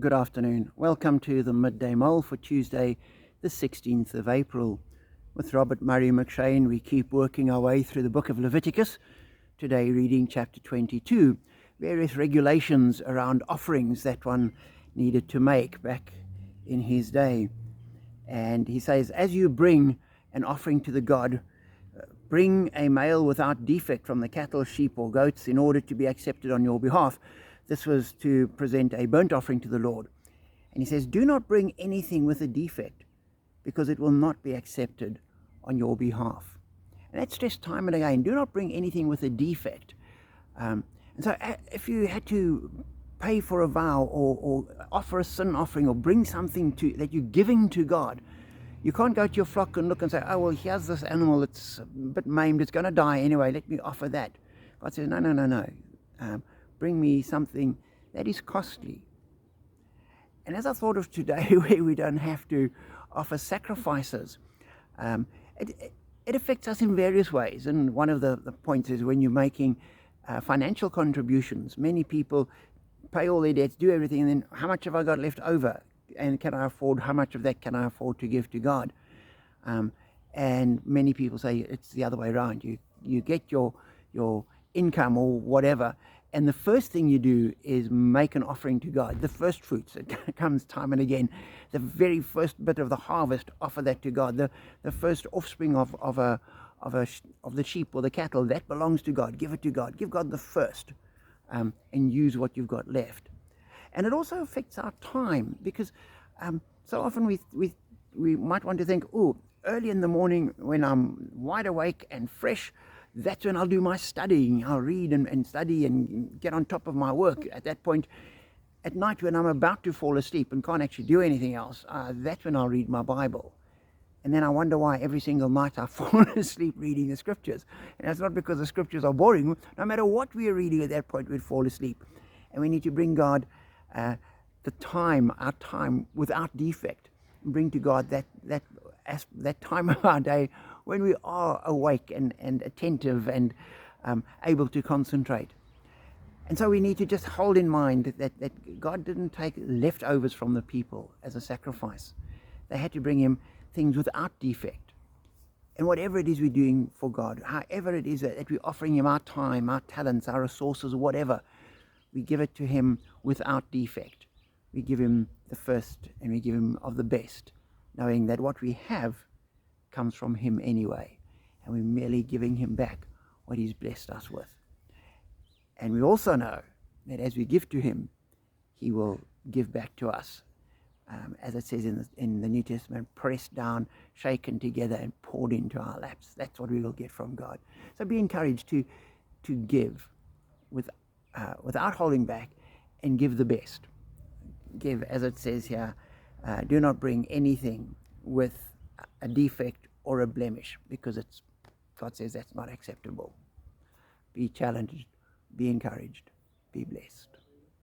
Good afternoon. Welcome to the Midday Mull for Tuesday, the 16th of April. With Robert Murray McShane, we keep working our way through the book of Leviticus. Today, reading chapter 22, various regulations around offerings that one needed to make back in his day. And he says, as you bring an offering to the God, bring a male without defect from the cattle, sheep, or goats in order to be accepted on your behalf. This was to present a burnt offering to the Lord. And he says, do not bring anything with a defect, because it will not be accepted on your behalf. And that's stressed time and again. Do not bring anything with a defect. And so if you had to pay for a vow or offer a sin offering or bring something that you're giving to God, you can't go to your flock and look and say, oh, well, here's this animal, it's a bit maimed, it's going to die anyway, let me offer that. God says, no. Bring me something that is costly. And as I thought of today, where we don't have to offer sacrifices, it affects us in various ways. And one of the points is when you're making financial contributions, many people pay all their debts, do everything, and then how much have I got left over? And how much of that can I afford to give to God? And many people say it's the other way around. You get your income or whatever, and the first thing you do is make an offering to God. The first fruits, it comes time and again. The very first bit of the harvest, offer that to God. The first offspring of the sheep or the cattle, that belongs to God. Give it to God. Give God the first, and use what you've got left. And it also affects our time, because so often we might want to think, oh, early in the morning when I'm wide awake and fresh, that's when I'll do my studying. I'll read and study and get on top of my work. At that point, at night when I'm about to fall asleep and can't actually do anything else, that's when I'll read my Bible. And then I wonder why every single night I fall asleep reading the scriptures. And that's not because the scriptures are boring. No matter what we are reading at that point, we'd fall asleep. And we need to bring God our time without defect, and bring to God that time of our day when we are awake and attentive and able to concentrate. And so we need to just hold in mind that God didn't take leftovers from the people as a sacrifice. They had to bring him things without defect. And whatever it is we're doing for God, however it is that we're offering him our time, our talents, our resources, whatever, we give it to him without defect. We give him the first, and we give him of the best, knowing that what we have comes from him anyway, and we're merely giving him back what he's blessed us with. And we also know that as we give to him, he will give back to us, as it says in the New Testament, pressed down, shaken together, and poured into our laps. That's what we will get from God. So be encouraged to give without holding back, and give the best. Give, as it says here, do not bring anything with a defect or a blemish, because God says that's not acceptable. Be challenged, be encouraged, be blessed.